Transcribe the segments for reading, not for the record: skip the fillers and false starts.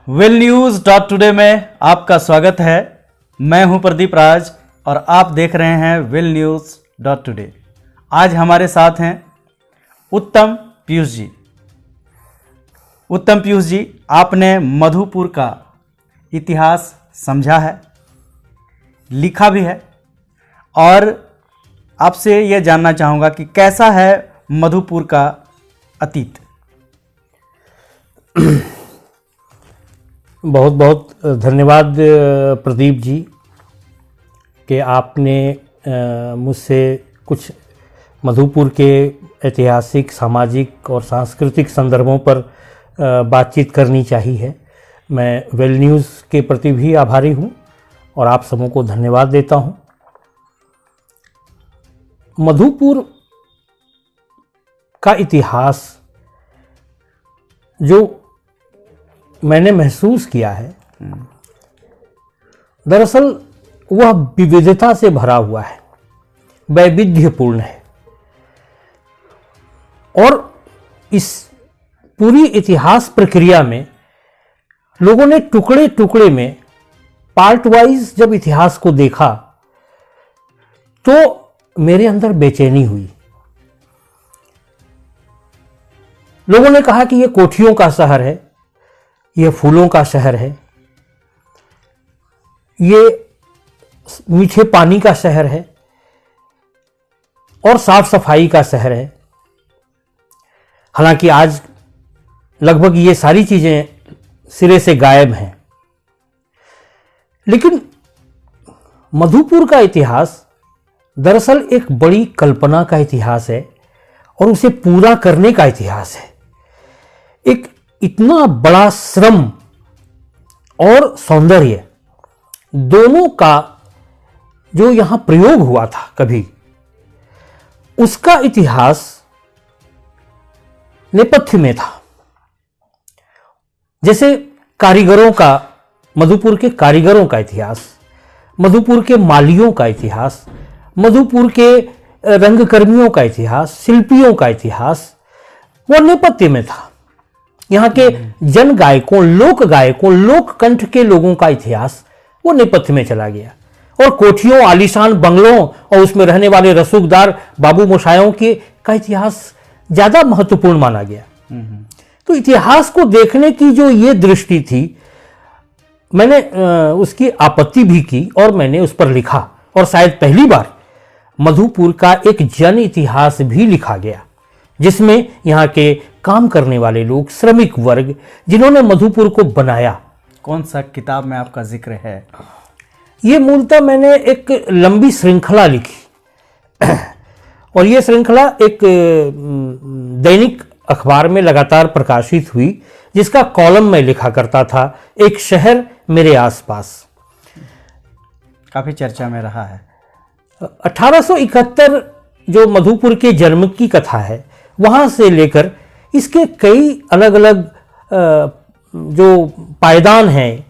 Well news dot today में आपका स्वागत है। मैं हूं प्रदीप राज और आप देख रहे हैं वेल न्यूज डॉट टुडे। आज हमारे साथ हैं उत्तम पीयूष जी। उत्तम पीयूष जी, आपने मधुपुर का इतिहास समझा है, लिखा भी है, और आपसे यह जानना चाहूँगा कि कैसा है मधुपुर का अतीत। बहुत बहुत धन्यवाद प्रदीप जी कि आपने मुझसे कुछ मधुपुर के ऐतिहासिक, सामाजिक और सांस्कृतिक संदर्भों पर बातचीत करनी चाहिए है। मैं वेल न्यूज़ के प्रति भी आभारी हूँ और आप सबों को धन्यवाद देता हूँ। मधुपुर का इतिहास जो मैंने महसूस किया है, दरअसल वह विविधता से भरा हुआ है, वैविध्यपूर्ण है। और इस पूरी इतिहास प्रक्रिया में लोगों ने टुकड़े टुकड़े में पार्ट वाइज जब इतिहास को देखा तो मेरे अंदर बेचैनी हुई। लोगों ने कहा कि यह कोठियों का शहर है, यह फूलों का शहर है, ये मीठे पानी का शहर है और साफ सफाई का शहर है। हालांकि आज लगभग ये सारी चीजें सिरे से गायब हैं, लेकिन मधुपुर का इतिहास दरअसल एक बड़ी कल्पना का इतिहास है और उसे पूरा करने का इतिहास है। एक इतना बड़ा श्रम और सौंदर्य दोनों का जो यहां प्रयोग हुआ था कभी, उसका इतिहास नेपथ्य में था। जैसे कारीगरों का, मधुपुर के कारीगरों का इतिहास, मधुपुर के मालियों का इतिहास, मधुपुर के रंगकर्मियों का इतिहास, शिल्पियों का इतिहास, वो नेपथ्य में था। यहाँ के जन गायकों, लोक गायकों, लोक कंठ के लोगों का इतिहास वो नेपथ्य में चला गया। और कोठियों, आलीशान बंगलों और उसमें रहने वाले रसूखदार बाबू मोशायों के का इतिहास ज्यादा महत्वपूर्ण माना गया। तो इतिहास को देखने की जो ये दृष्टि थी, मैंने उसकी आपत्ति भी की और मैंने उस पर लिखा। और शायद पहली बार मधुपुर का एक जन इतिहास भी लिखा गया, जिसमें यहाँ के काम करने वाले लोग, श्रमिक वर्ग, जिन्होंने मधुपुर को बनाया। कौन सा किताब में आपका जिक्र है? ये मूलतः मैंने एक लंबी श्रृंखला लिखी और ये श्रृंखला एक दैनिक अखबार में लगातार प्रकाशित हुई, जिसका कॉलम में लिखा करता था, एक शहर मेरे आसपास। काफी चर्चा में रहा है। 1871 जो मधुपुर के जन्म की कथा है, वहां से लेकर इसके कई अलग अलग जो पायदान हैं,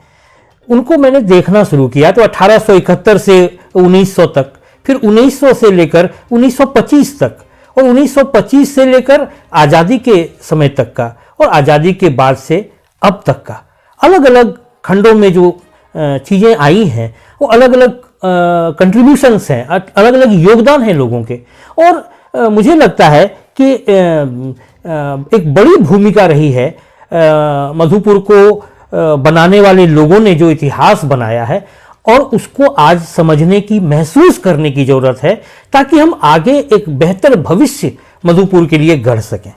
उनको मैंने देखना शुरू किया। तो 1871 से 1900 तक, फिर 1900 से लेकर 1925 तक, और 1925 से लेकर आज़ादी के समय तक का, और आज़ादी के बाद से अब तक का अलग अलग खंडों में जो चीज़ें आई हैं, वो अलग अलग कंट्रीब्यूशंस हैं, अलग अलग योगदान हैं लोगों के। और मुझे लगता है कि एक बड़ी भूमिका रही है मधुपुर को बनाने वाले लोगों ने, जो इतिहास बनाया है, और उसको आज समझने की, महसूस करने की जरूरत है, ताकि हम आगे एक बेहतर भविष्य मधुपुर के लिए गढ़ सकें।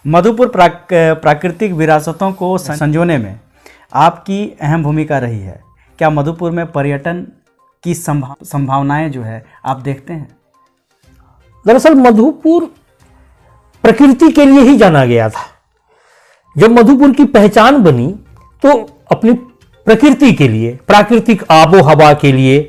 मधुपुर प्राकृतिक विरासतों को संजोने में आपकी अहम भूमिका रही है। क्या मधुपुर में पर्यटन की संभावनाएं जो है आप देखते हैं? दरअसल मधुपुर प्रकृति के लिए ही जाना गया था। जब मधुपुर की पहचान बनी तो अपनी प्रकृति के लिए, प्राकृतिक आबो हवा के लिए,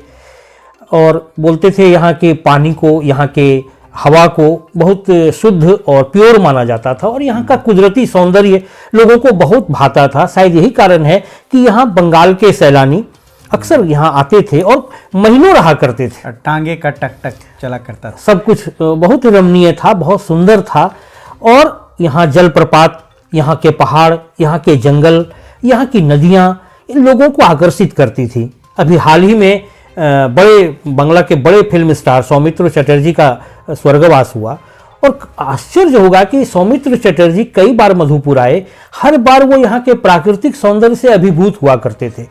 और बोलते थे यहाँ के पानी को, यहाँ के हवा को बहुत शुद्ध और प्योर माना जाता था, और यहाँ का कुदरती सौंदर्य लोगों को बहुत भाता था। शायद यही कारण है कि यहाँ बंगाल के सैलानी अक्सर यहाँ आते थे और महीनों रहा करते थे। टांगे का टक टक चला करता था। सब कुछ बहुत रमणीय था, बहुत सुंदर था। और यहाँ जलप्रपात, यहाँ के पहाड़, यहाँ के जंगल, यहाँ की नदियाँ इन लोगों को आकर्षित करती थी। अभी हाल ही में बांग्ला के बड़े फिल्म स्टार सौमित्र चटर्जी का स्वर्गवास हुआ, और आश्चर्य होगा कि सौमित्र चटर्जी कई बार मधुपुर आए, हर बार वो यहाँ के प्राकृतिक सौंदर्य से अभिभूत हुआ करते थे,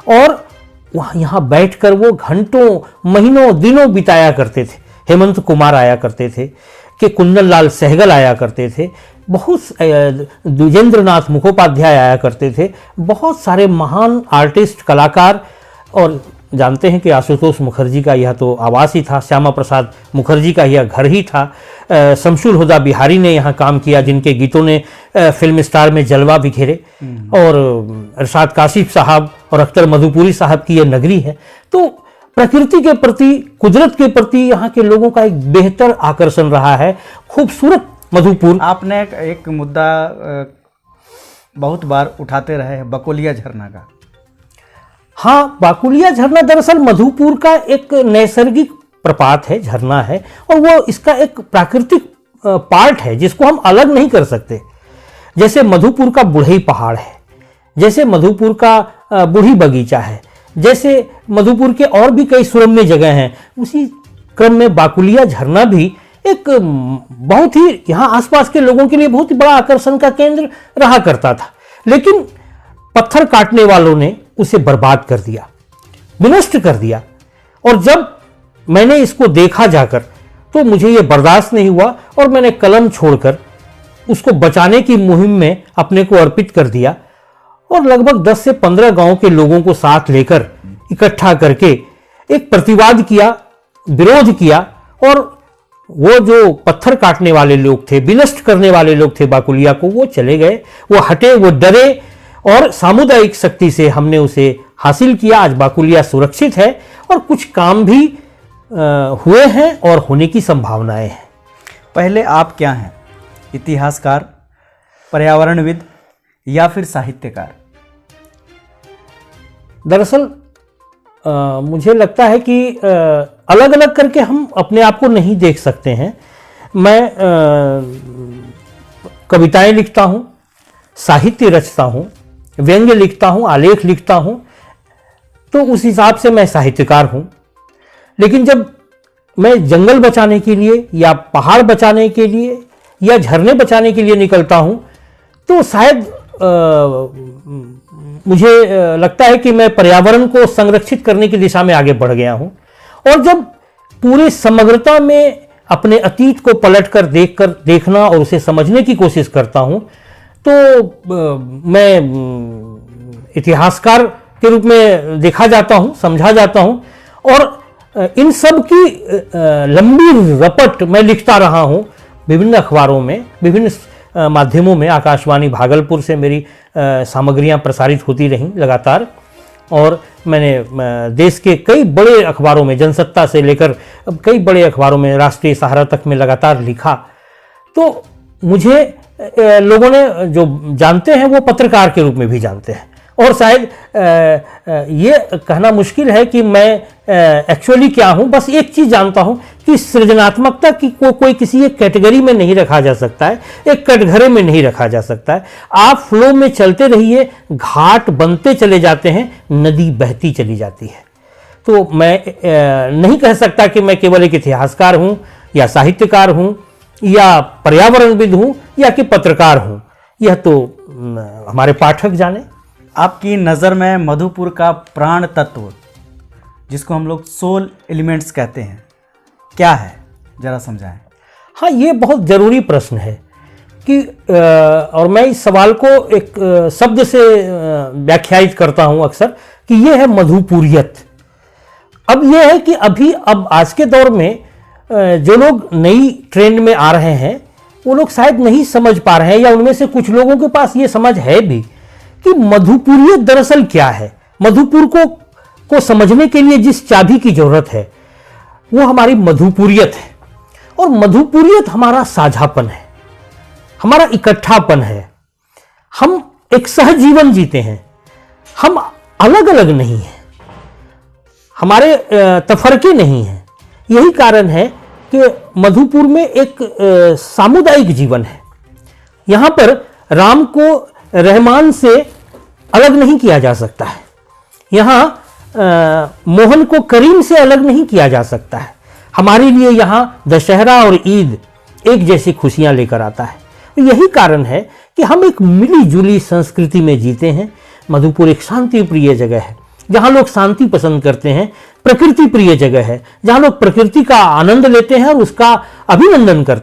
और वहाँ यहाँ बैठकर वो घंटों महीनों दिनों बिताया करते थे। हेमंत कुमार आया करते थे, कि कुंदन लाल सहगल आया करते थे, बहुत द्विजेंद्र नाथ मुखोपाध्याय आया करते थे, बहुत सारे महान आर्टिस्ट कलाकार। और जानते हैं कि आशुतोष मुखर्जी का यह तो आवास ही था, श्यामा प्रसाद मुखर्जी का यह घर ही था। शमशुल हुदा बिहारी ने यहाँ काम किया, जिनके गीतों ने फिल्म स्टार में जलवा बिखेरे, और इरशाद काशिफ साहब और अख्तर मधुपुरी साहब की यह नगरी है। तो प्रकृति के प्रति, कुदरत के प्रति यहाँ के लोगों का एक बेहतर आकर्षण रहा है। खूबसूरत मधुपुर। आपने एक मुद्दा बहुत बार उठाते रहे हैं, बकोलिया झरना का। हाँ, बाकुलिया झरना दरअसल मधुपुर का एक नैसर्गिक प्रपात है, झरना है, और वो इसका एक प्राकृतिक पार्ट है जिसको हम अलग नहीं कर सकते। जैसे मधुपुर का बुढ़ई पहाड़ है, जैसे मधुपुर का बूढ़ी बगीचा है, जैसे मधुपुर के और भी कई सुरम्य जगह हैं, उसी क्रम में बाकुलिया झरना भी एक बहुत ही यहाँ आसपास के लोगों के लिए बहुत ही बड़ा आकर्षण का केंद्र रहा करता था। लेकिन पत्थर काटने वालों ने उसे बर्बाद कर दिया, विनष्ट कर दिया। और जब मैंने इसको देखा जाकर तो मुझे ये बर्दाश्त नहीं हुआ, और मैंने कलम छोड़कर उसको बचाने की मुहिम में अपने को अर्पित कर दिया, और लगभग 10 से 15 गांव के लोगों को साथ लेकर इकट्ठा करके एक प्रतिवाद किया, विरोध किया। और वो जो पत्थर काटने वाले लोग थे, विनष्ट करने वाले लोग थे बाकुलिया को, वो चले गए, वो हटे, वो डरे, और सामुदायिक शक्ति से हमने उसे हासिल किया। आज बाकुलिया सुरक्षित है, और कुछ काम भी हुए हैं और होने की संभावनाएं हैं। पहले आप क्या हैं, इतिहासकार, पर्यावरणविद या फिर साहित्यकार? दरअसल मुझे लगता है कि अलग अलग करके हम अपने आप को नहीं देख सकते हैं। मैं कविताएं लिखता हूँ, साहित्य रचता हूँ, व्यंग्य लिखता हूँ, आलेख लिखता हूँ, तो उस हिसाब से मैं साहित्यकार हूँ। लेकिन जब मैं जंगल बचाने के लिए या पहाड़ बचाने के लिए या झरने बचाने के लिए निकलता हूँ, तो शायद मुझे लगता है कि मैं पर्यावरण को संरक्षित करने की दिशा में आगे बढ़ गया हूँ। और जब पूरे समग्रता में अपने अतीत को पलटकर देखना और उसे समझने की कोशिश करता हूँ, तो मैं इतिहासकार के रूप में देखा जाता हूँ, समझा जाता हूँ। और इन सब की लंबी रपट मैं लिखता रहा हूँ विभिन्न अखबारों में, विभिन्न माध्यमों में। आकाशवाणी भागलपुर से मेरी सामग्रियाँ प्रसारित होती रहीं लगातार, और मैंने देश के कई बड़े अखबारों में, जनसत्ता से लेकर कई बड़े अखबारों में, राष्ट्रीय सहारा तक में लगातार लिखा। तो मुझे लोगों ने जो जानते हैं वो पत्रकार के रूप में भी जानते हैं। और शायद ये कहना मुश्किल है कि मैं एक्चुअली क्या हूँ। बस एक चीज़ जानता हूँ कि सृजनात्मकता की कोई किसी एक कैटेगरी में नहीं रखा जा सकता है, एक कटघरे में नहीं रखा जा सकता है। आप फ्लो में चलते रहिए, घाट बनते चले जाते हैं, नदी बहती चली जाती है। तो मैं नहीं कह सकता कि मैं केवल एक इतिहासकार हूँ या साहित्यकार हूँ या पर्यावरणविद हूँ या कि पत्रकार हूँ। यह तो हमारे पाठक जाने। आपकी नज़र में मधुपुर का प्राण तत्व, जिसको हम लोग सोल एलिमेंट्स कहते हैं, क्या है, जरा समझाएं। हाँ, ये बहुत ज़रूरी प्रश्न है कि और मैं इस सवाल को एक शब्द से व्याख्यायित करता हूँ अक्सर, कि ये है मधुपुरियत। अब ये है कि अब आज के दौर में जो लोग नई ट्रेंड में आ रहे हैं, वो लोग शायद नहीं समझ पा रहे हैं, या उनमें से कुछ लोगों के पास ये समझ है भी कि मधुपुरियत दरअसल क्या है। मधुपुर को समझने के लिए जिस चाबी की जरूरत है वो हमारी मधुपुरियत है। और मधुपुरियत हमारा साझापन है, हमारा इकट्ठापन है। हम एक सहजीवन जीते हैं, हम अलग अलग नहीं हैं, हमारे तफरके नहीं हैं। यही कारण है कि मधुपुर में एक सामुदायिक जीवन है। यहाँ पर राम को रहमान से अलग नहीं किया जा सकता है। यहाँ मोहन को करीम से अलग नहीं किया जा सकता है। हमारे लिए यहाँ दशहरा और ईद एक जैसी खुशियां लेकर आता है। यही कारण है कि हम एक मिली जुली संस्कृति में जीते हैं। मधुपुर एक शांति प्रिय जगह है, जहाँ लोग शांति पसंद करते हैं। प्रकृति प्रिय जगह है, जहाँ लोग प्रकृति का आनंद लेते हैं और उसका अभिनंदन करते हैं।